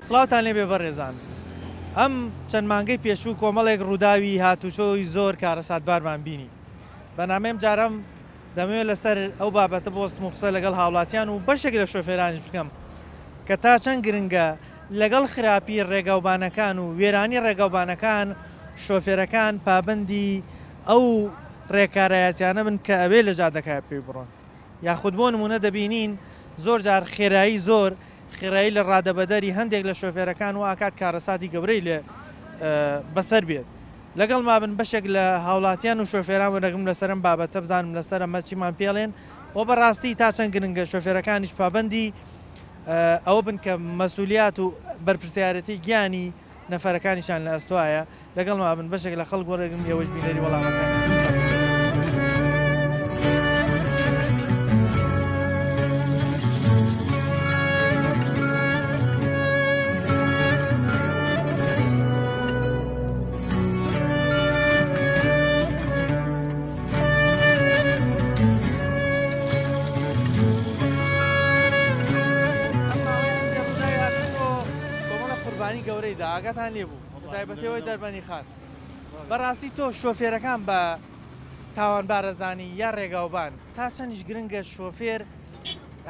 سڵاوتان لێ بێ بەڕێزان. ئەم چەند مانگەی پێشوو کۆمەڵێک ڕووداوی هاتوچۆی زۆر کارە ساتبارمان بینی. بەنامەم جارەم دەمەوێت لەسەر ئەو بابەتە بۆستم و قسە لەگەڵ هاوڵاتیان و بەشێک لە شۆفێرانیش بکەم کە تا چەند گرنگە لەگەڵ خراپی ڕێگاوبانەکان و وێرانی ڕێگاوبانەکان شۆفێرەکان پابەندی ئەو ڕێکارایەتیانە بن کە ئەوێ لە جادەکە پێی بڕۆن. یاخود بۆ نمونە دەبینین زۆر جار خێرایی زۆر خێرایی لە ڕادەبەدەری هەندێک لە شۆفێرەکان و ئاکات کارەساتی گەورەی لێ بەسەر بێت. لەگەڵ مابن بەشێک لە هاوڵاتیان و شۆفێران وەرەگم لەسەرم بابەتە بزانم لەسەر ئەمە چیمان پێڵێن و بەڕاستی تا چەند گرنگە شۆفێرەکانیش پابەندی ئەوە بن کە مەسئولیات و بەرپرسیارەتی گیانی نەفەرەکانیشان لە ئەستوایە. لەگەڵ مابن بەشێک لە خەڵک وەرەگم ئێوەش بینەری وەڵامەکان. گەورەیدا ئاگاتان لێبوو تایبەتەوەی دەربەنی خان. بەڕاستی تۆ شۆفێرەکان بە تاوانبارەزانی یا ڕێگاوبان تا چەندیش گرنگە شۆفێر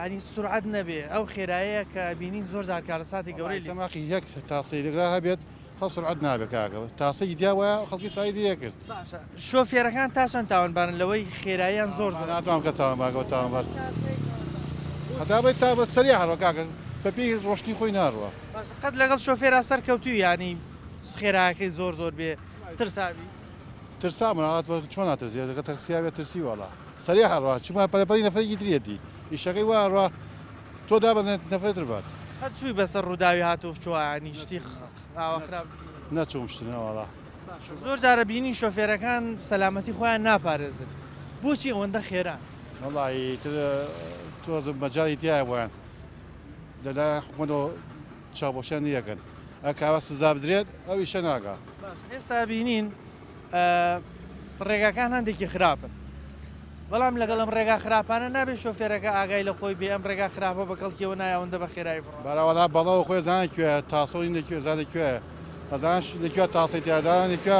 ینی سورعەت نەبێ ئەو خێراییە کە بینین زۆر جار کارەساتی گەورەی سەماقی یەک تاسی لەگرا هەبێت خەڵ سورعەت نابێت کاکەوە تاسی دیاوە خەڵکی سایدی یەکرد. باشە شۆفێرەکان تا چەند تاوانبارن لەوەی خێراییان زۆر ناتوانم کەس تاوانبارەوە تاوانبار هەتا بێت تا بە سەریع هەڕۆ کاکە بەپێی ڕۆشنی خۆی ناڕوە. قەت لەگەڵ شۆفێرا سەرکەوتوی ینی خێراکەی زۆر زۆر بێ ترساوی ترسامەات بە چۆن ناترسێت دەگە تەکسیاوێت ترسی وڵا سەریع هەڕوە چما پەرپەری نەفرێکی ترێتی ئیشەکەی وارڕە تۆ دابەزێت نەفرێت ڕبات هەت چووی بەسەر ڕووداوی هاتوو چوانی شتی ئاوەخراب نەچوم شتنەوەڵا. زۆر جارە بینی شۆفێرەکان سەلامەتی خۆیان ناپارێزن بۆچی ئەوەندە خێران؟ وەڵی تۆ مەجای دیای بۆیان لەلا حکومەتەوە چاوبۆشیان یەکەن ئەکاوە سزا بدرێت ئەو ئیشە ناگا. ئێستا بینین ڕێگاکان هەندێکی خراپن بەڵام لەگەڵ ئەم ڕێگا خراپانە نابێت شۆفێرەکە ئاگای لە خۆی بێ ئەم ڕێگا خراپە بەکەڵکیەوە نایەوەندە بە خێرایی بەراوەڵا بەڵەوە خۆی زانانی کوێ تاسۆی لەکوێ زانێکوێ ئەزان لەکوێ تاسی تیادانێکە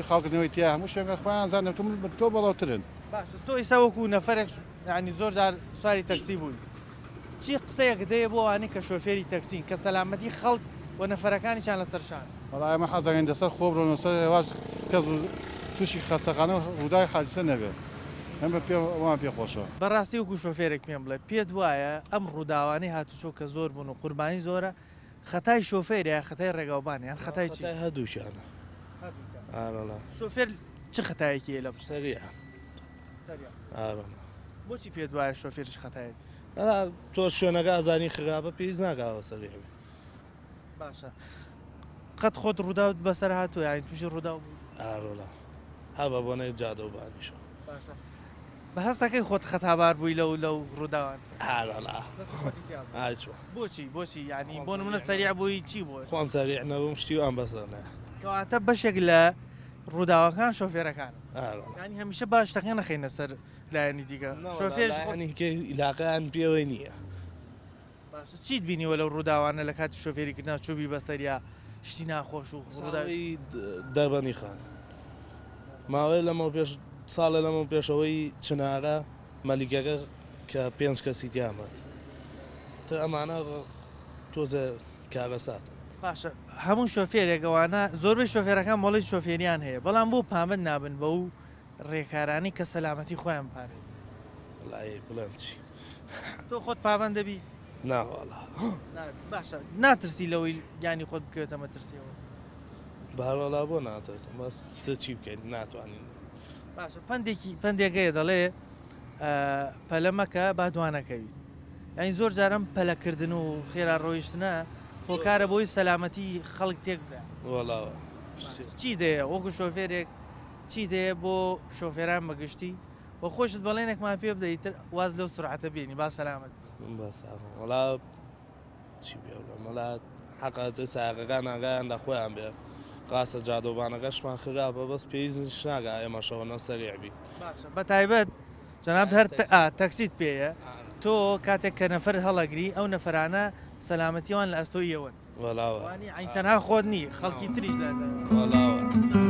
خاڵکردنەوەی تیا هەموو شوێنگە خۆیان زانێت تۆ بەڵاوترن. باشە تۆ ئیسا وەکو نەفەرێک ینی زۆر جار سواری تەکسی بووی چی قسەیەک دەیە بۆ ئەوانەی کە شۆفێری تەکسین کە سەلامەتی خەڵک و نەفەرەکانیشان لەسەرشان؟ وەڵای ئەمە حەزەکەین دەسەر خۆ بڕۆن سەر هێواش کەس تووشی خەستەخانە ڕووداوی حادیسە نەبێت ئەمە ئەوان پێخۆشە. بەڕاستی وەکو شۆفێرێک پێم بڵێ پێت وایە ئەم ڕووداوانەی هاتوچۆ کە زۆر بوون و قوربانی زۆرە خەتای شۆفێریە خەتای ڕێگاوبانیان خەتای چی؟ هەردووشانە شۆفێر چ خەتایەکی لە سەریع بۆچی پێت وایە شۆفێرش خەتایەت؟ تۆ شوێنەکە ئازانی خراپە پێویست ناکاوە سەریع باشە قەت خۆت ڕووداوت بەسەر هاتووە یانی تووشی ڕوودا بوو؟ ئاڕۆلا هەر بە بۆنەی جادە و بانیشە. باشە بە هەستەکەی خۆت خەتابار بووی لەو ڕووداوان؟ بۆچی ینی بۆ نمونە سەریع بووی چی بووە؟ خۆم سەریع نەبووم شتی و ئەم بەسەرنە کەواتە بەشێک لە ڕووداوەکان شۆفێرەکان ینی هەمیشە باش شتەکە نەخینە سەر لایەنی دیکە شۆفێرنیکە عیلاقەیان پێوەی نییە. باشە چیت بینیوە لەو ڕووداوانە لە کاتی شۆفێریکردنا چوبی بەسەریا شتی ناخۆش و ڕووداوی دەربەنی خان ماوەی لەمە پێش ساڵە لەمە پێشەوەی چناغە مەلیکەکە کە 5 کەسی تیامەت تر ئەمانە تۆزە کارەساتە. باشە هەموو شۆفێرێکەوانە زۆربەی شۆفێرەکان مۆڵی شۆفێریان هەیە بەڵام بۆ پامەد نابن بە و ڕێکارانی کە سەلامەتی خۆیان پارێز لای بڵێم چی تۆ خۆت پابەند دەبی؟ ناوەڵا باشە ناترسی لەوەی گیانی خۆت بکەوێتە مەترسیەوە؟ باوەڵا بۆ ناترسم بەس تر چی بکەین ناتوانین. باشە پندێکەیە دەڵێ پەلەمەکە با دوانەکەویت یعنی زۆر جارم پەلەکردن و خێرا ڕۆیشتنە هۆکارە بۆی سەلامەتی خەڵک تێک بێ. وەڵاوە چی دەیە وەکو شۆفێرێک چی دەیە بۆ شۆفێران بەگشتی بۆ خۆشت بەڵێنێکمان پێ بدەیتر واز لەو سورعەتە بینی با سەلامەت وەڵا چی بێ مەڵا حەقەتە ساقەکان ناگایان لە خۆیان بێ قاسە جادۆبانەکەشمان خراپە بەس پێویست ناگا ئێمەشەوە نە سەریع بی. بە تایبەت جەناب هەر تەکسیت پێیە تۆ کاتێک کە نەفەر هەڵەگری ئەو نەفەرانە سەلامەتیوان لە ئەستۆیەوەن وەڵاوە وانی عین تەنها خۆت نی خەڵکی تریش لە وەڵاوە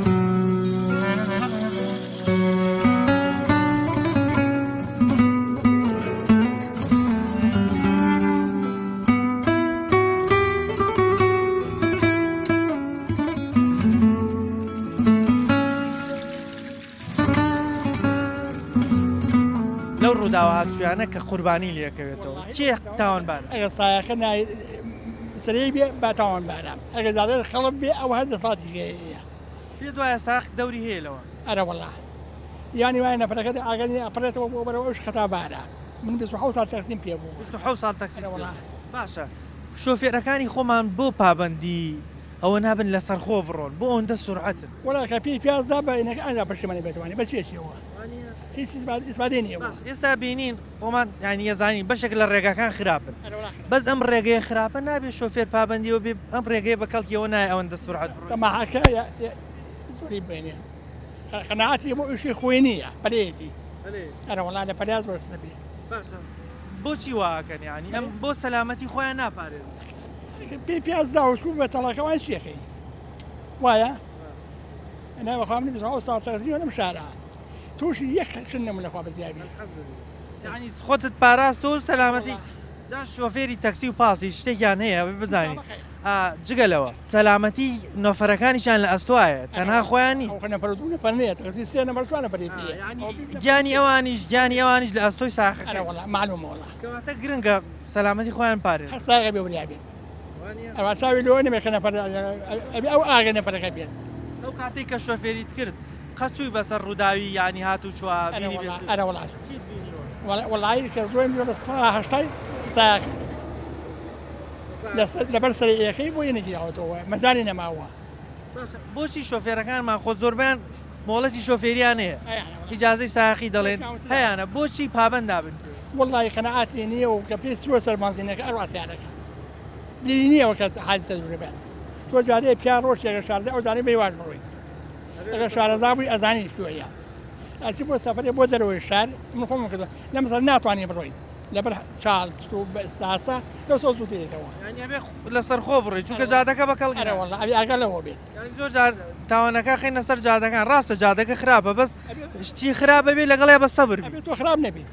لەو ڕووداوە هاتوویانە کە قوربانی لێکەوێتەوە کێ تاوانبار ئەگەر سایەکە سەرەی بێ با تاوانبارم ئەگەر زیاتر خەڵک بێ ئەو هەر دەسڵاتی هەیە پێ دوایە ساق دەوری هەیەلەوە ئەرە وەڵا یانی وایە نەفرەکەت ئاگەنی ئەپڕێتەوە بۆ بەرەوە ئەوش خەتا بارە من 27 ساڵ تەقسیم پێ بوو 27 ساڵ تەکسی ئەرە وەڵا باشە شۆفێرەکانی خۆمان بۆ پابەندی ئەوە نابن لە سەرخۆ بڕۆن بۆ ئەوەندە سورعەتن وەڵا کە پێی پیازدا بە ئینەکە ئەنجا پەشیمانی بێتوانێت بە چێشیەوە هیچ ئیسبادەی نییە ئێستا بینین خۆمان ینی ێزانین بەشێک لە ڕێگاکان خراپن بەس ئەم ڕێگەیە خراپە نابێت شۆفێر پابندیەوە بێ ئەم ڕێگەی بە کەڵکیەوە نایە ئەوەندە سورعەت بڕۆ تەماحەکە زۆری بێنێ قەناعەتی بۆ ئیشی خۆی نییە پەلەیەتی ئەرە وەڵا لە پەلیا زۆر سنەبێ باشە بۆچی واکەن ینی ئەم بۆ سەلامەتی خۆیان ناپارێزن پێی پیازدا و چوو بە تەڵەکەوان چێخی وایە ئەنا بەخوام 27 ساڵ تەقسیم لەم شارە تووشی یەک چن نەمون لەخوا بەزیابی ینی خۆتت پاراست و سەلامەتی جا شۆفێری تەکسی و پاسی شتێکیان هەیە بزانین جگەلەوە سەلامەتی نۆفەرەکانیشان لە ئەستوایە تەنها خۆیانی نەفەرودونە پەرنەیە تەقسی سێ نەمەرچوانە پەری پێ گیانی ئەوانیش لە ئەستۆی ساخەکە وەڵا معلومە وەڵا کەواتە گرنگە سەلامەتی خۆیان پارێز هەر ساغە بێ وریابێت ئەوە چاوی لەوە نەمێکە نەفەر ئەبێ ئەو ئاگە نەفەرەکە بێت ئەو کاتێک کە شۆفێریت کرد قەچووی بەسەر ڕووداوی ینی هاتوو چوە بینی بێت ئەرە وڵات وەڵایی کە زۆی لە هەشتای ساغ لەبەر سەرەکەی بۆ یەنێکیاوەتەوە مەزانی نەماوە بۆچی شۆفێرەکانمان خۆ زۆربیان مۆڵەتی شۆفێریان هەیە ئیجازەی ساقی دەڵێن هەیەە بۆچی پابەندا بن وڵی قەنەعاتی نییە و کە پێی سووە سەرمازینەکە ئەڕاستیانەکە بینی نییەوە کە حادسە زوربێت تۆ جارەیە پیا ڕۆژێکە شاردە ئەو دانەی بەیواژ بڕۆیت ئەگەر شارەدا بووی ئەزانی کوێیە ئەچی بۆ سەفرێ بۆ دەرەوەی شار من خۆم کردو لە مەسەر ناتوانێ بڕۆیت لەبەر چاڵ بەستاسە لە سۆ زووتێتەوە لەسەر خۆ بڕێ چونکە جادەکە بەکەڵ ئەرەوەڵ ئەبی ئاگە لەوە بێت زۆر جار تاوانەکە خینە سەر جادەکان ڕاستە جادەکە خراپە بەس شتی خراپە بێ لەگەڵێ بە سەبر تۆ خراپ نەبێت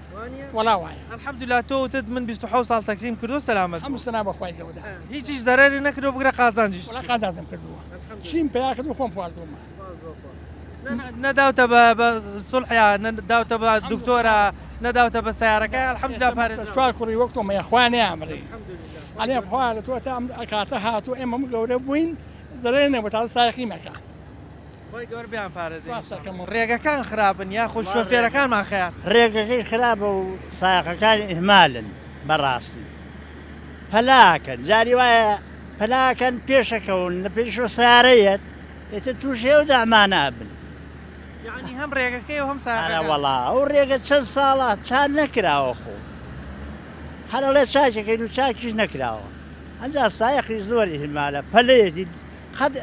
وەڵا وایە الحەمدوللا تۆ من 27 ساڵ تەکسیم کردو سەلامەت هەموو سەنا بەخوای گەورە هیچیش زەرەری نەکردو بگرە قازانجیش وڵا قازانجم کردووە چیم پیا کردو خۆم خواردومە نەداوتە بە سڵحیا نەداوتە بە دکتۆرە نەداوتە بە سیارەکە الحەمدوللا پارێز چوار کوڕی وەک تۆمە یەخوانێ ئەمڕێ ئەلێ بخوا لە تۆ تا ئەم کاتە هاتوو ئێمە گەورە بووین زەرێ نەبوو تا سایقی مەکە گەور بیان پارێزی ڕێگەکان خراپن یاخۆ شۆفێرەکانمان خەیان ڕێگەکەی خراپە و سایقەکان ئیهمالن بەڕاستی پەلاکەن جاری وایە پەلاکەن پێشەکەون لە پێشۆ سیارەیەت ئێتە تووشێ و دامانە بن یعنی هەم ڕێگەکەی و هەم ساغە وەڵا ئەو ڕێگە چەند ساڵە چان نەکراوە خۆ هەرەڵێ چاکەکەین و چاکیش نەکراوە ئەنجا سایقی زۆری هیمالە پەلەیەتی قەت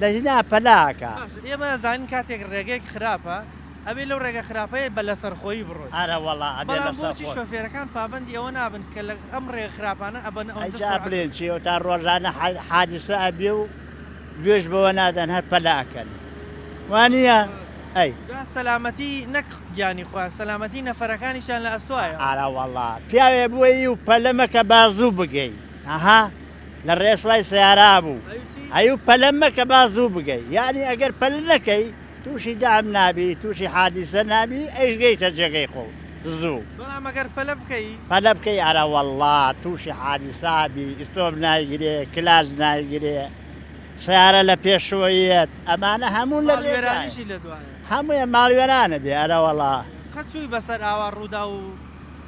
لە هینا پەلاکە ئێمە زانین کاتێک ڕێگەیەک خراپە ئەبێ لەو ڕێگە خراپەیە بە لەسەرخۆیی بڕۆی ئارە وەڵا بەڵام بۆچی شۆفێرەکان پابەندی ئەوە نابن کە لە ئەم ڕێگە خراپانە ئەبەن ئەجا بڵێن چیەوە تا ڕۆژانە حادیسە ئەبێ و گوێش بەوە نادەن هەر پەلاکەن وانە ئەی سەلامەتی نەک گیانی خوان سەلامەتی نەفەرەکانیشان لە ئەستوایە ئارە وەڵا پیاوێ بووی و پەلەمەکە بازوو بگەی ئەها لە ڕێسوای سیارا بوو ئەی و پەلەمەکە بازوو بگەی یعنی ئەگەر پەل نەکەی تووشی دام نابی تووشی حادیسە نابی ئەیشگەیتە جێگەی خۆ زوو بەڵام ئەگەر پەلە بکەی پەلە بکەی ئارە وەڵا تووشی حادیسابی ئیسۆب نایگرێ کلاژ نایگرێ سیارە لە پێشۆیەت ئەمانە هەموو لە وێرانیشی لە دوایە هەموویە ماڵوێرانە بێ ئەرە وەڵا قەچووی بەسەر ئاوا ڕوودا و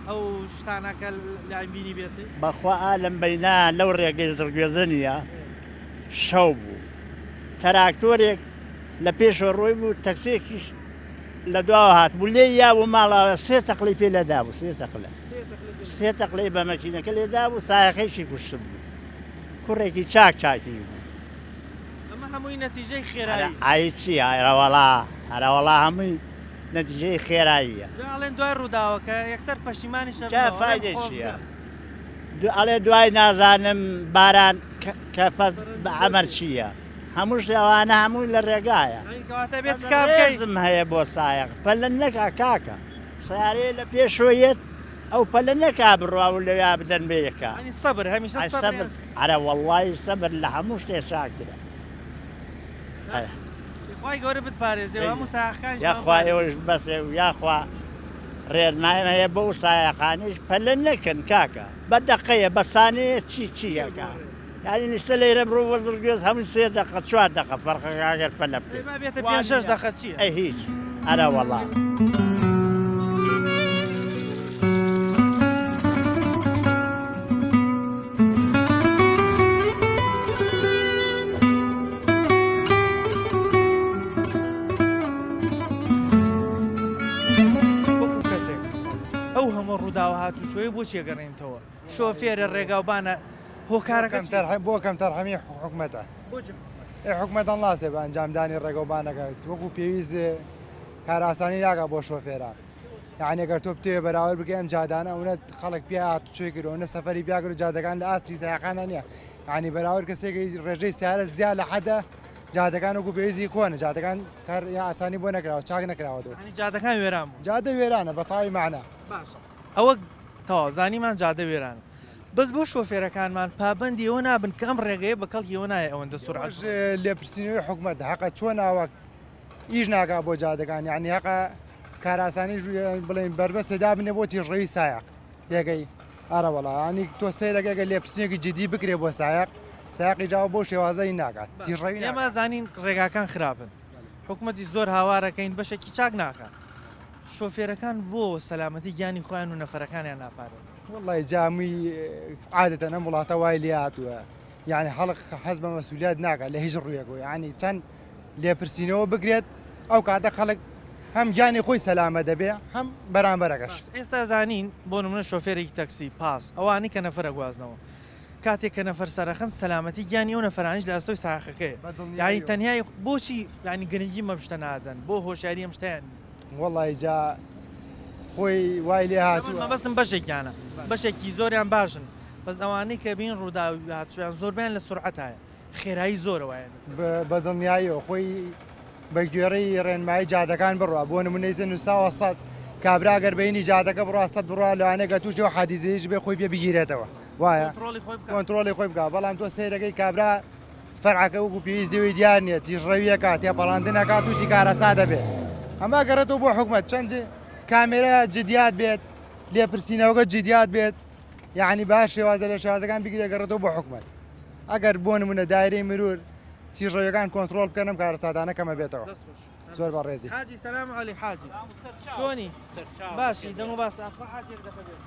ئەو شتانەکە لایبینی بێتی بەخوا ئالم بەینا لەو ڕێگەی زڕگوێزنیە شەو بوو تەراکتۆرێک لە پێشۆ ڕۆی بوو تەکسێکیش لە دواوە هات بوو لێ یا بوو ماڵاوە سێ تەقلی پێ لەدا بوو سێ تەقلەی بە مەکینەکە لێدا بوو سایەکەیشی کوشت بوو کوڕێکی چاکی بوو ئەمە هەمووی نەتیجەی خێرایی ئای چی ئەرەوەڵا هەرەوەڵا هەمووی نەتیجەی خێراییە ئەڵێن دوای ڕووداوەکە یەکسەر پەشیمانی چا فایدەی چییە ئەڵێ دوای نازانم باران کەفەت بە ئەمەر چییە هەموو شێوانە هەمووی لە ڕێگایە بێت کابکەی ڕێزم هەیە بۆ سایق پەلە نەکا کاکە سیارەیە لە پێشۆیەت ئەو پەلە نەکا بڕوا و لەویا بدەن بە یەکە سەبر هەمیشە سەبر ئەرە وەڵڵی سەبر لە هەموو شتێ شاکرە خی گەورە بتپارێزیەوە هەموو ساخەکان یاخوا ئێوەش بەسێ و یاخوا ڕێنمایم هەیە بەو سایەخانیش پەلە نەکەن کاکە بە دەقەیە بەسانەیە چیەکە یعنی نیستە لەیرە بڕۆ وەزرگوێز هەموو 3 دقە 4 دقە فەرقەکەگەر پەلە بێتە 5-6 دقە چییە؟ ئەی هیچ ئەرە وەڵام ڕووداوە هاتووشۆی بۆ چێگەڕێنتەوە شۆفێرە ڕێگاوبانە هۆکارەکە بۆ کەم تەرحەمی حکوومەتە حکوومەتان لاسێ بە ئەنجامدانی ڕێگەوبانەکە وەکو پێویست کاراسانی ناکە بۆ شۆفێران یعنێگەر تۆ بتوێ بەراورد بکە ئەم جادانە ئەوە خەڵک پێ هاتوچۆی کردەوە سەفەری پیاگر و جادەکان لە ئاستی سایقانە نییە ینی بەراورد کەسێکی ڕێژەی سیارە زیاد لە حەدە جادەکان وەکو پێویستی کۆنە جادەکان کار ئاسانی بۆ نەکراوە چاک نەکراوەەوە جادەکان وێران جادە وێرانە بە تاوی معنە ئەوە تەوا زانیمان جادە وێرانە بەس بۆ شۆفێرەکانمان پابندی ئەوە نابن کەم ڕێگەیە بە کەڵکیەوە نایە ئەوەندە سورعەت لێپرسینەوەی حکوومەت حەقە چۆن ناوە ئیش ناکا بۆ جادەکان یعنی حەقە کاراسانیش بڵێن بربەسەدا بنێ بۆ تیژڕەوی سایق یەکەی ئارە وەڵا ینی تۆ سەیرەکەگە لێپرسینێکی جدی بکرێ بۆ سایق ساقی جاوە بۆ شێوازەی ناکات تیژڕەوی ئێمە زانین ڕێگاکان خراپن حکوومەتی زۆر هاوارەکەین بەشێکی چاک ناکات شۆفێرەکان بۆ سەلامەتی گیانی خۆیان و نەفەرەکانیان ناپارێز وڵی جامی عادەتە ئەم وڵاتە وای لێ هاتووە یعنی خەڵق حەز بە مەسئولیت ناکات لە هیچ ڕوویەکەوە ینی چەند لێپرسینەوە بگرێت ئەو کاتە خەڵک هەم گیانی خۆی سەلامە دەبێ هەم بەرامبەرەکەش ئێستا زانین بۆ نمونە شۆفێرێکی تەکسی پاس ئەوانی کە نەفرە گوازنەوە کاتێک کە نەفەر سەرەخەن سەلامەتی گیانی ئەو نەفرانیش لە ئەستۆی ساخەکەی یعنی تەنیای بۆچی ینی گرنگی مەشتە نادەن بۆ هۆشیاری ئەم شتیان وڵی جا خۆی وای لێ هاتووە بەستم بەشێکیانە بەشێکی زۆریان باشن بەس ئەوانەی کە بین ڕووداوی هاتوویان زۆربیان لە سورعەتایە خێرایی زۆرەوەیە بە دڵنیاییەوە خۆی بە گوێرەی ڕێنمایی جادەکان بڕوە بۆ نمونەی نووساوە سەد کابراگەر بینی جادەکە بڕاستە بڕوا لەوانەیەگە تووشەوە حادیزەیەش بێ خۆی پێ بگیرێتەوە وایە کۆنتترۆلی خۆی بکە بەڵام تۆ سیرەکەی کابرا فەرعەکە وەکو پێویستەوەی دیار نیە تیژڕەویەکە تێپەڵاندنەکە تووشی کارەسا دەبێت ئەمە گەڕێتەوە بۆ حکوومەت چەند کامێرە جدیات بێت لێپرسینەوەگە جدیات بێت یعنی باش شێوازە لە شازەکان بگرێ گەڕێتەوە بۆ حکوومەت ئەگەر بۆ نمونە دایرەی مرور تیژڕەویەکان کۆنتترۆل بکەنم کارەسادانە کەمە بێتەوە زۆر بە ڕێزی حاجی سەلام عەلی حاجی چۆنی باشی دەم و باس حاجێک دەخەبێت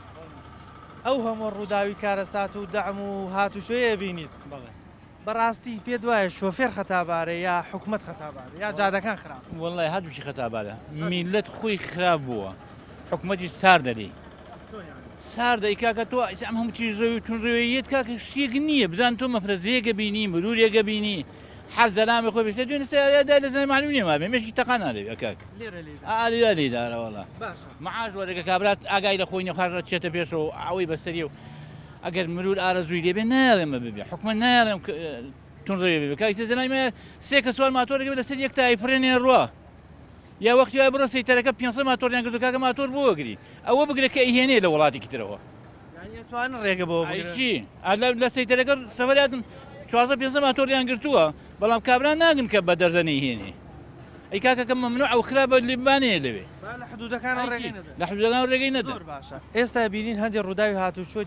ئەو هەموو ڕووداوی کارەسات و دەعم و هاتوشوەیە بینیت بەڕاستی پێ دوایە شۆفێر خەتابارە یا حکوومەت خەتابارە یا جادەکان خراپ وڵی هەردووشی خەتابارە میلەت خۆی خراپ بووە حکوومەتی سار دەری سار دەی کاکە تۆ ئەم هەموو تیژڕەوی تونڕێوەیەت کاکە شتێک نییە بزان تۆ مەفرەزەیەکە بینی مرورێکە بینی حەز زەلامە خۆی بێت دوێنێ سیارەدا لە زەنی معلوم نیە مابێ مێشکی تەقان نادەوێت کاک ئالیا لێدارە وەڵا مەعاش وەرەکە کابرات ئاگای لە خۆی نەخوارە چێتە پێشەوە ئەوەی بەسەری و ئەگەر مرور ئارەزووی لێبێ ناڵێمە ببێ حکومە ناڵێم تونڕێ بێ کاکی زەنایمە سێ کە سوال ماتۆرەکە لەسەر یەک تای فرێنێ ڕوە یا وەختی وای بڕۆ سەیتەرەکە 500 ماتۆریان کردو کاکە ماتۆر بۆ وەگری ئەوە بگرێت کە ئیهێنێ لە وڵاتێکی ترەوە توانن ڕێگە بۆ لە سەیتەرەکە سەفەراتن 400 ماتۆریان گرتووە بەڵام کابران ناگن کە بە دەرزەنەی هێنێ ئەی کاکەکە مەمنوع ئەو خراپە لیبانەیە لەوێ لە حدودەکان لە حدودەکان ڕێگەی نەدەر باشە ئێستا بینین هەندێک ڕووداوی هاتوچۆ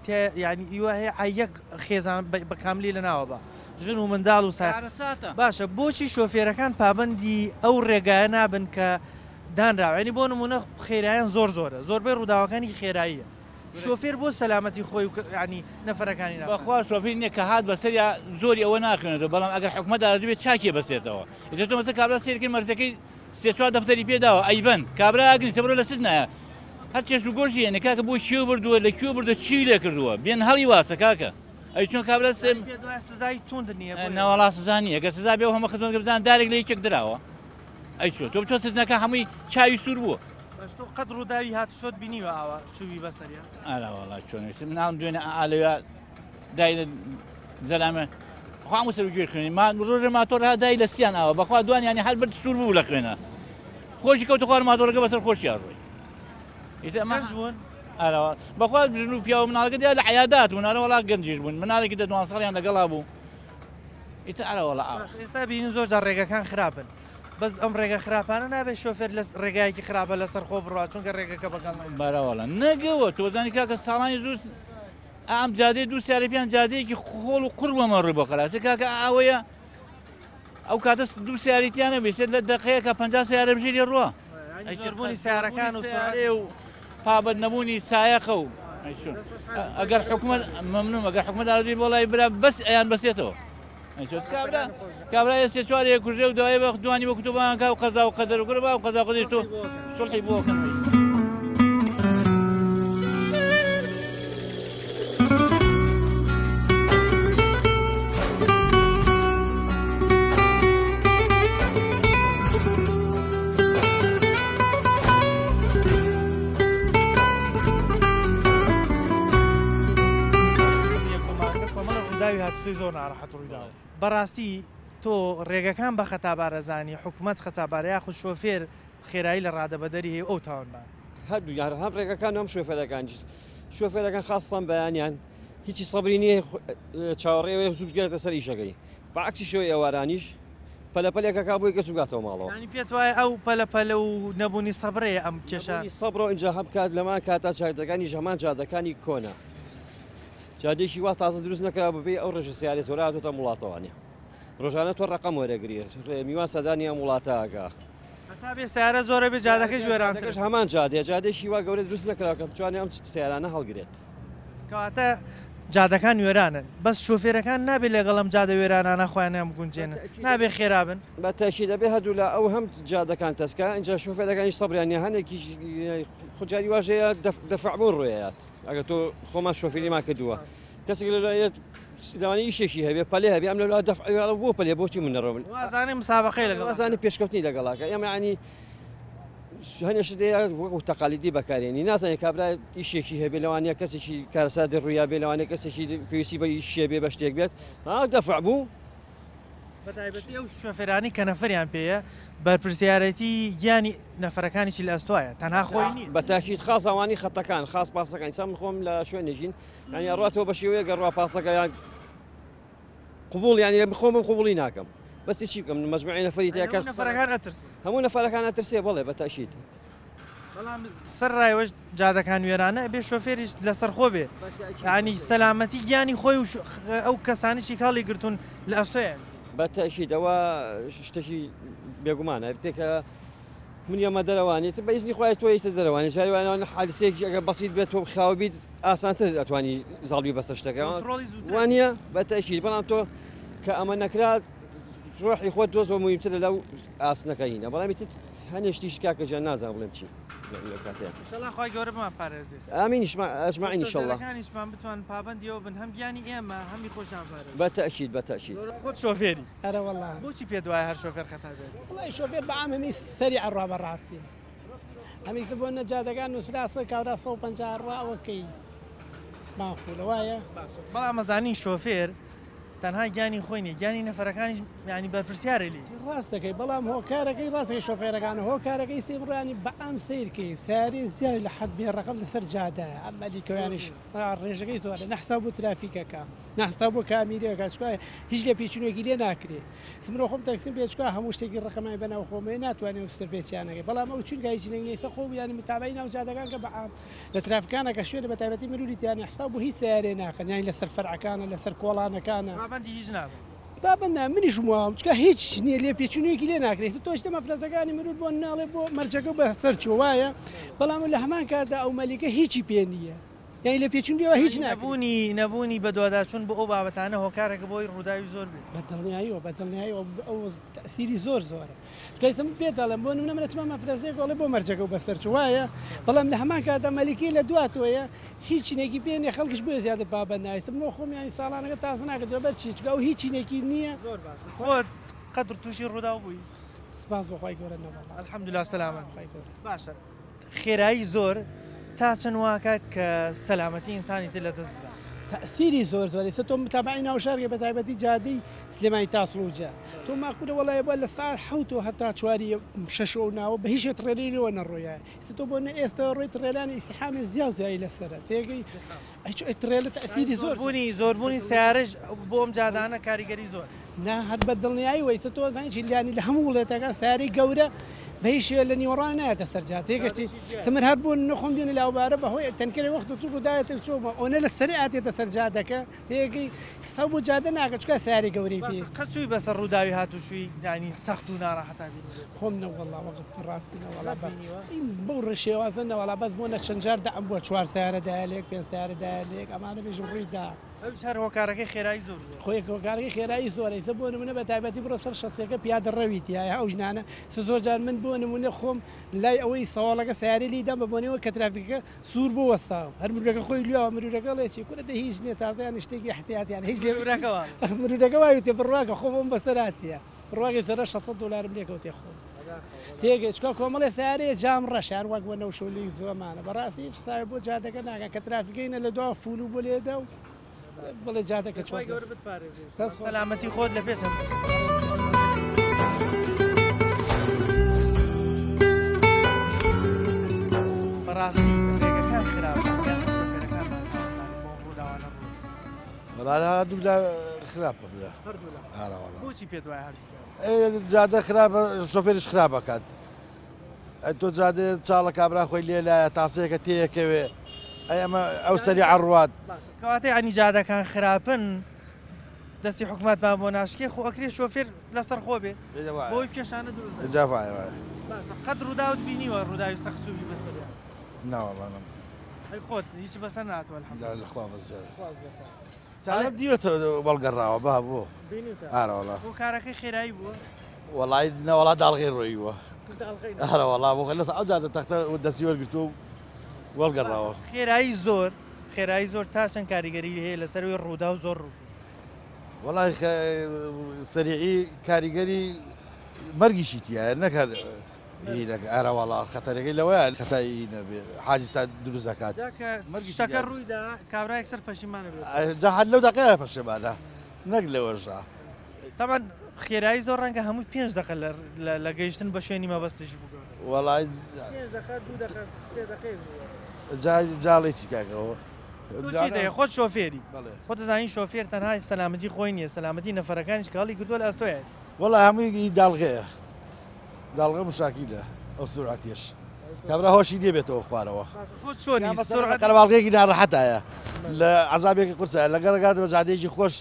یعنی ئیوە هەیە یەک خێزان بە کاملی لە ناوە بە ژن و منداڵ و سارەساتە باشە بۆچی شۆفێرەکان پابندی ئەو ڕێگایە نابن کە دانراوێنی بۆ نمونە خێراییان زۆرە زۆربەی ڕووداوەکانی خێراییە شۆفێر بۆ سەلامەتی خۆی ینی نەفەرەکانی بەخوا شۆفیر نییە کە هات بەسەریا زۆری ئەوە ناخوێنێتەوە بەڵام ئەگەر حکومەت دادوێت چاکێ بەسێتەوە تۆ مەسە کابرا سێرەکەی مەرزەکەی سێ-چوار دەفتەری پێداوە ئەیبەن کابرا ئاگرین سەبرۆ لە سز نایە هەر چێش و گۆژی هێنێ کاکە بۆ شێو بردووە لە کوێ بردە چی لێ کردووە بێن هەڵی واسە کاکە ئەی چۆن کابرا سزای توند نییە ناوەڵا سزا نییە کە سزا بێ و هەمە خزمەتگە بزان دارێک لە یەکێک دراوە ئەیچۆ تۆ تۆ سزنەکە هەمووی چاوی سوور بووە تۆ قەت ڕووداوی هاتوچۆت بینیوە ئاوا چووی بەسەریە ئاراوەڵا چۆنویست مناڵم دوێنە ئالەوە دای زەلامە خوا سەر گوێ خوێنی ڕۆژە ماتۆر ها دای لە سییان ئاوە بەخوا دوانیانی هەر بەر سوور بوو لە خوێنە خۆشی کەوتە خوار ماتۆرەکە بەسەر خۆشیان ڕۆی بوون ئەرەوە بەخوا بژن و پیا و مناڵەکە دیا لە حیادات بوون ئەرەوەڵا گەنجیش بوون مناڵێکی دە دوان ساڵیان لەگەڵا بوو ئیتر ئەرەوەڵا ئێستا بینین زۆر جار ڕێگەکان خراپن بەس ئەم ڕێگە خراپانە نابێت شۆفێر لە ڕێگایەکی خراپە لەسەر خۆ بڕات چونکە ڕێگەکە بەکەڵ بەرەوەڵە نەگەوە تۆزانی کاکە ساڵانی زوو ئەم جادەی دوو سیارەپیان جادەیەکی خۆڵ و قڕوەمە ڕێ بۆ خلاصی کاکە ئەوەیە ئەو کاتە دوو سیاریتیانە بێسێت لە دەقەیەکە 50 سیارە بژێری ڕوە زۆربوونی سیارەکان و پابەت نەبوونی سایەخە و ئەگەر حکومت مەمنوم ئەگەر حکومت ئاژی بۆڵی برا بەس ئەیان بەسێتەوە کابرا سێ چوارێ کوژێ و دوای بە دوانی وە کوتوبانکە و قەزا و قەدەر و گوڕ با و قەزا قەدەر تۆ سڵحی بۆکەن زۆر ناڕەحەت ڕوویداوە بەڕاستی تۆ ڕێگەکان بە خەتابارەزانی حکوومەت خەتابارە یاخود شۆفێر خێرایی لە ڕادەبەدەری هەیە ئەو تاوانبان هەردوو یان هەم ڕێگەکان هەم شۆفێرەکان خاستان بەیانیان هیچی سەبری نییە چاوەڕێوەیە زوو بگێتە سەر ئیشەکەی بەعکسی شۆی ئێوارانیش پەلەپەلێکەکە بۆی کەس وگاتەوە ماڵەوە ینی پێت وایە ئەو پەلەپەلە و نەبوونی سەبرەیە ئەم کێشە سەبرۆ اینجا هەم کات لەمان کاتا چاردەکانی ژەمان جادەکانی کۆنا جادێکی وا تازە دروست نەکرا بەبێ ئەو ڕێژە سیارێ زۆراتۆتە وڵاتەوانێ ڕۆژانە تۆ ڕقم وەرەگری میوان سەدانی ئەم وڵاتەکە تا بێ سیارە زۆرە بێ جادەکەش وێرانترش هەمان جادێکی وا گەورە دروست نەکرا کە بتوانێ ئەم سیارانە هەڵگرێت کەواتە جادەکان وێرانن بەس شۆفێرەکان نابێت لەگەڵم جادە وێرانانە خۆیانیان بگونجێنن نابێ خێرابن بە تاکی دەبێ هەردوو لە ئەو هەم جادەکان تەسکە اینجا شۆفێرەکانی سەبریانی هەنێکی خجاری واژەیە دەفعبوون ڕۆیات ئەگە تۆ خۆمان شۆفێریمان کردووە کەسێک لەلایەت لەوانی ئیشێکی هەبێ پەلێ هەبێ ئەم لەلا دەفعیاڵە بۆ پەلێ بۆچی من نەڕۆبن وازانێ مسابقەی لەگەڵ وازانی پێشکەوتنی لەگەڵاکە ئێمە ینی هەنێش دەیە وەکو تەقالیدی بەکارێنی نازانێت کابرا ئیشێکی هەبێ لەوانەیە کەسێکی کارەسادی ڕوویا بێ لەوانەیە کەسێکی پێویستی بە ئیشێ بێ بە شتێک بێت دەفع بوو بەتایبەتی ئەو شۆفێرانی کە نەفەریان پێەیە بەرپرسیارەتی گیانی نەفەرەکانیی لە ئەستوایە تەنها خۆی نی بە تاکیید خاص ئەوانی خەتەکان خاص پاسەکان سام خۆم لە شوێنێژین ینی ڕاتەوە بە شێوەیە گەڕوا پاسەکە یان قبول ینی خۆم قوبولی ناکەم بەستی چی بکەم مەجموعی نەفەری تێکات نەفەرەکان ئەترسن هەموو نەفەرەکان ئەترسێ بەڵێ بە تاشید بەڵام سەر ڕایوەش جادەکان وێرانە بێ شۆفێریش لەسەر خۆ بێ ینی سەلامەتی گیانی خۆی و ئەو کەسانیی کاڵی گرتوون لە ئەستۆیان بە تاشید ئەوە شتێکی بێگومانە بتێکە من ئەمە دەروانێت بە ئیزنی خۆی تۆیتە دەروانێت جاریوانەوە حادسەیەکی ئەگە بەسیت بێت تۆ خاوبیت ئاسانتر ئەتوانی زاڵبی بەسە شتەکە وانە بە تاشید بەڵام تۆ کە ئەمە نەکرات ڕۆحی خۆت دۆ زۆر مهمترە لەو ئاسنەکەینە بەڵامی هەنێشتیش کاکە ژیان نازان بڵێم چی خۆی گەورە بمان پارێزی ئامینیش ئەجمعین ئینشەڵڵا ئەەکانیشمان بتوان پابندیەوە بن هەم گیانی ئێمە هەمی خۆشان پارێز بە تەشید بە تەشید خۆت شۆفێری ئەرە وەڵا بۆچی پێ دوای هەر شۆفێر خەتا بێت وڵی شۆفێر بە ئام هەمی سەری ئەڕوا بەڕاستی هەمیکە بۆ نەجادەکان نووسراسە کاورا 150 ڕاوەکەی ماخولە وایە بەڵام مەزانین شۆفێر تەنها گیانی خۆی نیە گیانی نەفەرەکانیش ینی بەرپرسیارە لی ڕاستەکەی بەڵام هۆکارەکەی ڕاستەکەی شۆفێرەکانە هۆکارەکەی سێبڕانی بە ئەم سیرکەی ساری زیای لە حەد بێ ڕقم لەسەر جادە ئەم مەلیکەوانیش ڕێژەکەی زۆرە نەحسا بۆ ترافیکەکە نەحسا بۆ کامیرەکە چکە هیچ لە پێچونێکی لێ ناکرێ سمرۆ خۆم تەکسیم پێچکە هەموو شتێکی ڕقەمای بەناو خۆمێ ناتوانێت وستر پێچیانەکەی بەڵام ئەو چونکە هیچ نەنگەیسە خۆ ینی متابعی ناو جادەکان کە بەعام لە ترافیکانەکە شوێنە بە تایبەتی مروریتیان حسا بۆ هیچ سیارێ ناکەن یانی لەسەر فەرعەکانە لەسەر کۆڵانەکانە پابندی هیچ نابێت بابنا منیش وام چکە هیچ نییە لێ پێچونەیەکی لێ ناکرێت تۆشتە مەفرەزەکانی مرور بۆ ناڵێ بۆ مەرجەکە بە سەرچۆ وایە بەڵام لە هەمان کاردا ئەو مەلیکە هیچی پێ نییە یعنی لە پێچونیەوە هیچ نەبوونی بە دوواداچوون بۆ ئەو بابەتانە هۆکارێکە بۆی ڕووداوی زۆر بێت بەدڵنیاییەوە بەدڵنیاییەوە ئەو تەسیری زۆر زۆرە کەسم پێداڵم بۆ منە منەچمە مەفرەزەیە گۆڵێ بۆ مەرجەکە و بەسەرچ وایە بەڵام لە هەمان کاردا مەلیکی لە دواتۆیە هیچ نێکی پێێنێ خەڵکش بۆ زیادە بابە نایسم بۆ خۆمیانی ساڵانەکە تازە ناکەێت بەر چی چکە و هیچی نێکی نییە خۆت قەدر تووشی ڕوودا بووی سپاس بەخوای گەورەنەوە الحەمدوللا سەلامەت خی گەورە باشە خێرایی زۆر تا چەند واکات کە سەلامەتی ئینسانی تر لە دەست بدا تأثیری زۆر زۆری سە تۆ متابعی ناوشارگە بە تایبەتی جادەی سلێمانی تاسڵوجە تۆ ماکوورە وڵایە بە لە ساعت حوت و هەتا چواری شەشەوە ناوە بە هیچ تڕێلیەوە نەڕۆیە س تۆ بۆ ئێستا ڕۆی تڕێلانی ئیسیحامی زیان زیایی لەسرە تێگەی تڕێلە تەثیری زۆربوونی سیارش بۆ ئەم جادانە کاریگەری زۆر نا هەر بە دڵنیایی وەی سە تۆ زانیی لیانی لە هەموو وڵێتەکە ساری گەورە بە هیچ شێ لە نیوەڕان نایەتە سەرجات تێگەشتی سمر هەر بوون نەخۆم دوێنە لاوبارە بەهۆی تەنکەری وەخت و توو ڕوودایەتە چۆمە ئەوە لە سەری ئاتێتە سەرجاتەکە تێگەی حساب بۆ جادە ناکە چکە ساری گەورەی پێ قەچووی بەسەر ڕووداوی هاتوشوی دانی سەخت و ناڕەحەتا خۆم نەوەڵا وەقت ڕاستینەوەڵا بەو ڕێشێوازە نەوەڵا بەس بۆ نە چەند جار دەم بۆ 4 سیارە دایلێک 5 سیارە دایلێک ئەمانە بێژم ڕوویدا هەر هۆکارەکەی خێرایی زۆر خۆی هۆکارەکەی خێرایی زۆرە سە بۆ نمونە بە تایبەتی بڕۆ سەر شەسێکە پیادە ڕەویتی یا ئەو ژنانە زۆر جار من بۆ نمونە خۆم لای ئەوەی سەواڵەکە سیاری لیدام بە بۆنەوە کە ترافیکەکە سوور بۆ وەستاو هەر مرورەکە خۆی لیا مرورەکە لێکی کورە هیچ نیە تازیان شتێکی احتیاطیان هیچ مرورەکە وای تێ بڕواکە خۆم بەسەراتیە ڕواگەی سەر 600 دلارم لێکەوتێ خۆم تێگەی چکە کۆمەڵی سیارەیە جام ڕەشار وەک بۆ نەوشەولی زۆمانە بەڕاستی هیچ ساوی بۆ جادەکە ناکە کە ترافیکەینە لە دوا فول و بۆ لێدا و بڵێ جادەکە چۆن سەلامەتی خۆت لە پێشم بەڕاستی ڕێگەکان خراپە بەڵا دوو لە خراپە بلا بۆچی پێ دوای جادە خراپە شۆفێرش خراپەکات تۆ جادە چاڵە کابرا خۆی لێ لایە تاسەیەکە تێیەکەوێ ئەمە ئەو سەری عڕوات کەواتەی عنی جادەکان خراپن دەستی حکوومەتمان بۆ ناشکێ خۆ ئەکرێ شۆفێر لەسەر خۆ بێ بۆی پێشانە دروست قەت ڕووداوت بینیوە ڕووداوی سەخچوبی بەسەر ناوەڵانم ئەی خۆت هیچی بەسەر ناتوە لەخوا بەزیێت دیوێتە بەڵگەڕاوە با بۆ ئارەوەڵا بۆ کارەکەی خێرایی بووە وەڵای نەوەڵا داڵغی ڕۆیوە ئارەوەڵا بۆ لەس ئەو جادە تەختە دەستی وەرگرتو وەڵگەڕاوە خێرایی زۆر تا چەند کاریگەری هەیە لەسەروی ڕوودا و زۆر ڕوو وەڵای سەریعی کاریگەری مەرگیشی تایە نەکات ئارەوەڵا خەتەرەکەی لەوەیە خەتایی نەبێ حاجستا دروست دەکات شتەکە ڕوویدا کابرا یەکسەر پەشیمانە جا هەر لەو دەقەیە پەشیمانە نەک لەوەژا تەمان خێرایی زۆر ڕەنگە هەمووی 5 دقە لە گەیشتن بە شوێنی مەبەستش بوو وەڵای جاڵێکی کاکەەوە خۆت شۆفێری خۆت زانین شۆفێر تەنها سەلامەتی خۆی نییە سەلامەتی نەفەرەکانیش کاڵی کردووە لە ئەستۆیت وەڵای هەمووی داڵغەیە داڵغە مشاکیلە ئەو سورعاتیش کابرا هۆشی دێبێتەوە خوارەوە قەرەباڵغەیەکی ناڕەحەتایە لە عەزابێکی قورسە لەگەڵگات بە جادەیەکی خۆش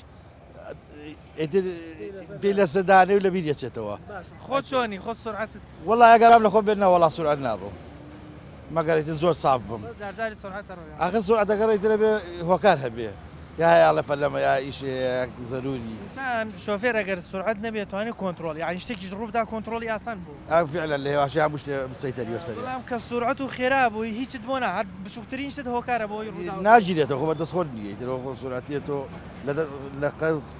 پێ لە سەدانێ و لە بیرێچێتەوە خۆ چۆنی خۆ سرعت وەڵای ئەگەرام لە خۆ بێنە وەڵا سورعات ناڕۆ مەگەڕێتی زۆر ساف بم ئاخر سرعت دەگەڕێتە بێ هۆکار هەبێ یا هەیە پەلەمە یا ئیشێک زەروری شۆفێر ئەگەر سرعت نەبێت توانێت کۆنتترۆل یانی شتێکیش ڕوودا کۆنتترۆلی ئاسان بوو فعلا لە هێواشی هەموو شتێ بسەیتەری وەسەری کە سرعت و خێرا بووی هیچت بۆ هەر بچووکترین شت هۆکارە بۆی ناگیرێتەوە خۆ بە دەست خۆت نیگەیتەوە سرعتێتەوە لە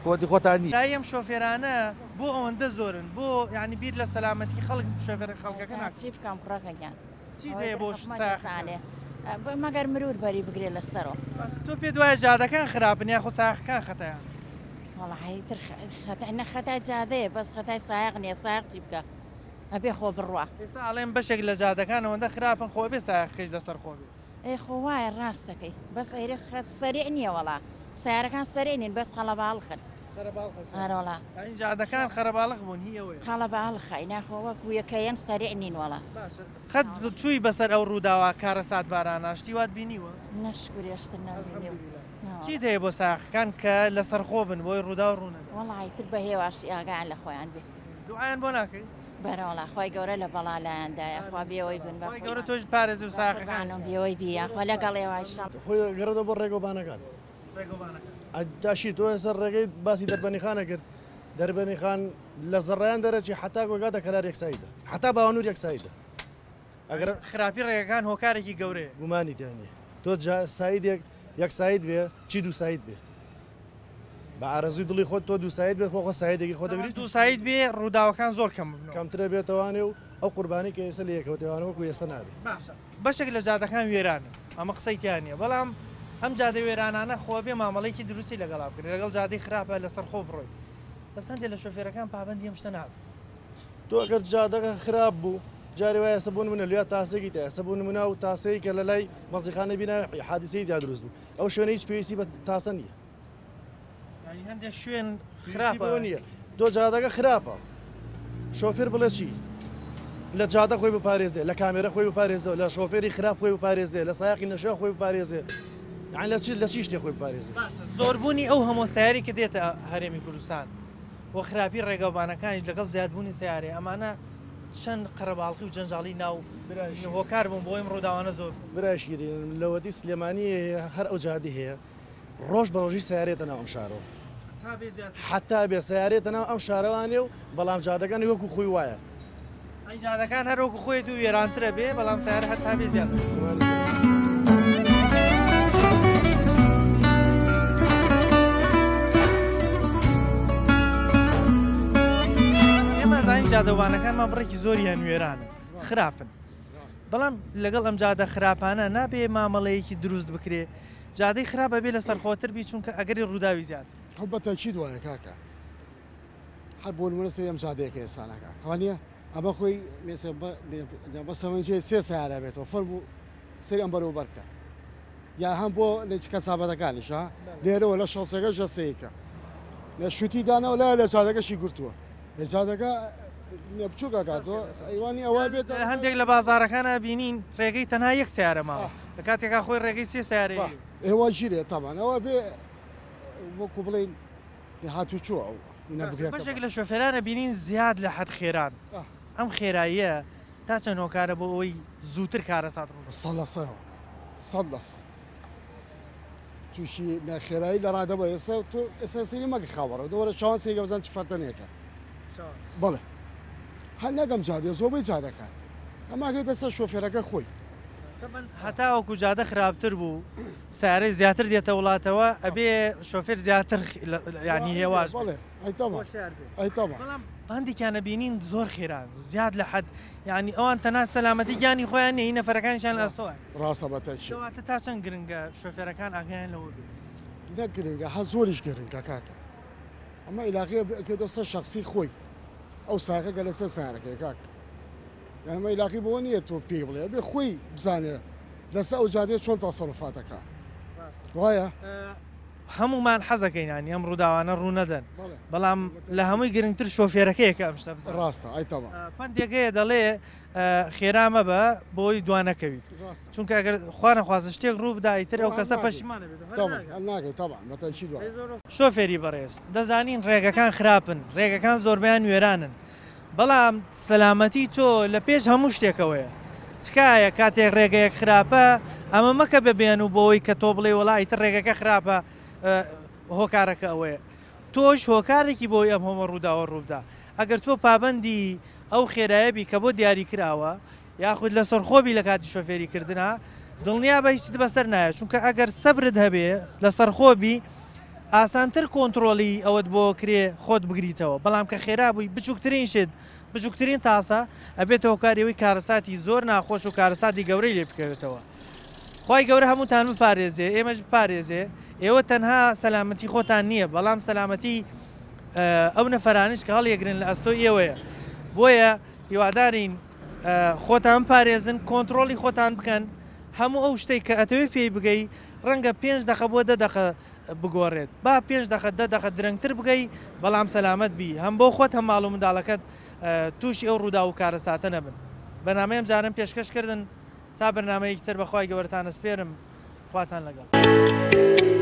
قوتی خۆتانی دایم شۆفێرانە بۆ ئەوەندە زۆرن بۆ یعنی بیر لە سەلامەتی خەڵک شۆفێر خەڵکەکە چی بکەم کوڕەکەیان چی هەیە بۆ ساانێ مەگەر مرور بەری بگرێت لەسەرەوە تۆ پێ دوایە جادەکان خراپن یا خۆ ساخەکان خەتەیان وڵی خەتای جادەیە بەس خەتای سایق نیە سایق چی بکە ئەبێ خۆ بڕوە ئێستا ئەڵێن بەشێک لە جادەکان ئەوەندە خراپن خۆ بێ سایقەکەش لەسەر خۆ بێ ئەی خۆ وایە ڕاستەکەی بەس ئەیرێ سەریع نییە وەڵا سیارەکان سەرێنین بەس خەڵە باڵخن هەرۆڵا این جادەکان خەرەباڵق بوون هیەوەی خەڵە باڵخی ناخۆوە کویەکەیان سەریع نین وەڵا خەت توی بەسەر ئەو ڕووداوە کارە سات باراناشتی وات بینیوە نەشکوریشتر نبینی چی هەیە بۆ ساقەکان کە لەسەر خۆ بن بۆی ڕوودا و ڕوونە وەڵی تر بە هێواشی ئاگیان لە خۆیان بێ دوعایان بۆ ناکەی بەرەوەڵا خۆی گەورە لە بەڵالایاندایە خوا بێەوەی بن بە گەورە تۆش پارێزی و ساقەکانم بێەوەی بیە خۆ لەگەڵێوەش خۆی گەڕێتەوە بۆ ڕێگۆبانەکان تاشی تۆ سەر ڕێگەی باسی دەربەنی خانە کرد دەربەنی خان لە زەڕیان دەرەچی حتا گۆگاتە کەلار یەکسایدە حتا باوەنور یەکسایدە ئەگەر خراپی ڕێگەکان هۆکارێکی گەورەیە گومانی تیانێ تۆ سایدێک یەک ساید بێ چی دوو ساید بێ بە ئارەزوی دڵی خۆت تۆ دووسایت بێت خۆ سایدێکی خۆ دەگریت دووسایت بێ ڕووداوەکان زۆر کەمترە بێتەوانێ و ئەو قوربانی کە ئێستا لە یەکەوتێوانەوەکو ئێستا نابێت بەشێک لە جادەکان وێرانە ئەمە قسەیتیان نیە بەڵام ئەم جادە وێرانانە خۆ بێ مامەڵێکی دروستی لەگەڵا بکرێت لەگەڵ جادەی خراپە لەسەر خۆ بڕۆیت بەسەندێ لە شۆفێرەکان پابەندی ئەم شتە نابێت تۆ ئەگەر جادەکە خراپ بوو جاری وایە سەبوون منە لیا تاسێکی تایە سەبوون منە و تاسەی کە لە لای مەزیخانە بینە حادیسەی جا دروست بوو ئەو شوێنە هیچ پێویستی بە تاسە نییە هەندێک شوێن خراپە نییە دۆ جادەکە خراپە شۆفێر بڵێ چی لە جادە خۆی بپارێزێ لە کامێرە خۆی بپارێزە لە شۆفێری خراپ خۆی بپارێزێ لە سایقی نەشە خۆی بپارێزێ یعنی لە چی شتێک خۆی بپارێزێ زۆربوونی ئەو هەموو سیاری کە دێتە هەرێمی کوردستان بۆ خراپی ڕێگەوبانەکانیش لەگەڵ زیادبوونی سیارێ ئەمانە چەند قەرەباڵقی و جەنجاڵی ناو هۆکار بوون بۆ ئەم ڕووداوانە زۆر برایشگیرین لەوەدی سلێمانی هەر ئەو جادی هەیە ڕۆژ بە ڕۆژی سیارێتە ناو ئەم شارەوە حتا بێ سیارێتە ناو ئەم شارەوانێ و بەڵام جادەکانی وەکو خۆی وایە ئەی جادەکان هەروەکو خۆیت و وێرانترە بێ بەڵام سیارە هەتا بێ زیاد جادەوانەکانمان بڕێکی زۆریان وێرانن خراپن بەڵام لەگەڵ ئەم جادە خراپانە نابێ مامەڵەیەکی دروست بکرێ جادەی خراپە بێ لە سەرخۆتر بی چونکە ئەگەری ڕووداوی زیاد خۆ بەتەکید وایە کاکە هەر بۆ نمونە سەری ئەم جادەیەکە ئێستانەکە ئەوانە ئەمە خۆی بەسەوەنجێ سێ سیارە بێتەوە فەرموو سەری ئەم بەرەو بەرکە یا هەم بۆ لە کەسابەتەکانیش لێرەوە لە شەسەکە ژەسەیەکە لە شووتی دانەوە لە جادەکەشی گرتووە لە جادەکە بچووکە کاتەوە ئەیوانی ئەوە بێت هەندێک لە بازارەکانە بینین ڕێگەی تەنها یەک سیارە ماوە لە کاتێکا خۆی ڕێگەی سێ سیارەی ئێوە ژیرێ تامان ئەوە بێ وەکو بڵین هاتوو چوە ئەو بەشێک لە شۆفێرانە بینین زیاد لە حەد خێران ئەم خێراییە تا چەند هۆکارە بۆ ئەوەی زووتر کارە سات سەد تووشی نەخێرایی لە ڕادەبە ئێستا تۆ ئێستا سری مەگە خاوەڕە دەوەرە چاوان سێگە بزان چ فەرتەنێکە بەڵێ هەر نەگەم جادێ زۆربەی جادەکان ئەماگەی دەستە شۆفێرەکە خۆی هەتا وەکو جادە خراپتر بوو سیارەی زیاتر دێتە وڵاتەوە ئەبێ شۆفێر زیاتر ینی هێواش هەندێکیانە بینین زۆر خێران زیاد لە حەد ینی ئەوان تەنات سەلامەتی گیانی خۆیان نێ نەفەرەکانیشان لە ئەستەوە ڕاستە بەتەکیێتە تا چەند گرنگە شۆفێرەکان ئاگیان لەوە نە گرنگە هە زۆریش گرنگە کاکە ئەمە عیلاقی دەستە شخصی خۆی ئەو ساقەکە لەسەر سیارەکەی کاک ئەمە عیلاقی بۆ نییە تۆ پێ بڵێ بێ خۆی بزانێ لەسەر ئەو جادێ چۆن تاسەڵفاتەکە وایە هەمومان حەزەکەینانی ئەم ڕووداوانە ڕوو نەدەن بەڵام لە هەمووی گرنگتر شۆفێرەکەیەکە ئەم شتە ڕاستە ئەیتەوە پندێکەیە دەڵێ خێرامە بە بۆی دوانەکەویت چونکە ئەگەر خوا نەخوازە شتێک ڕوو بدایتر ئەو کەسە پەشیمانە بێت شۆفێری بەڕێز دەزانین ڕێگەکان خراپن ڕێگەکان زۆربیان وێرانن بەڵام سەلامەتی تۆ لە پێش هەموو شتێکەوەیە تکایە کاتێک ڕێگەیەک خراپە ئەمە مەکە ببێن و بۆەوەی کە تۆ بڵێ وڵایتر ڕێگەکە خراپە هۆکارەکە ئەوەیە تۆش هۆکارێکی بۆی ئەم هەمە ڕووداوە ڕوودا ئەگەر تۆ پابندی ئەو خێرایەبی کە بۆ دیاری کراوە یاخود لە سەرخۆبی لە کاتی شۆفێریکردنا دڵنیا بە هیچ بەسەر نایە چونکە ئەگەر سەبرت هەبێ لە سەرخۆبی ئاسانتر کۆنتترۆلی ئەوەت بۆ کرێ خۆت بگریتەوە بەڵام کە خێرا بووی بچووکترین شت بچووکترین تاسە ئەبێتە هۆکاریەوەی کارەساتی زۆر ناخۆش و کارەساتی گەورەی لێ بکەوێتەوە خی گەورە هەمووتان بپارێزێ ئێمەش بپارێزێ ئێوە تەنها سەلامەتی خۆتان نییە بەڵام سەلامەتی ئەو نەفەرانش کە هەڵیەگرن لە ئەستۆی ئێوەیە بۆیە هیوادارین خۆتان پارێزن کۆنتترۆلی خۆتان بکەن هەموو ئەو شتێک کە ئەتەوێت پێی بگەی ڕەنگە 5 دقە بۆ 10 دقە بگۆڕێت با 5 دقە 10 دقە درەنگتر بگەی بەڵام سەلامەت بی هەم بۆ خۆت هەم ماڵ و منداڵەکەت تووشی ئەو ڕوودا و کارەساتە نەبن بەنامەیەم جارم پێشکەشکردن تا بەرنامەیەکتر بەخوای گەورەتانە سپێرم خواتان لەگەڵ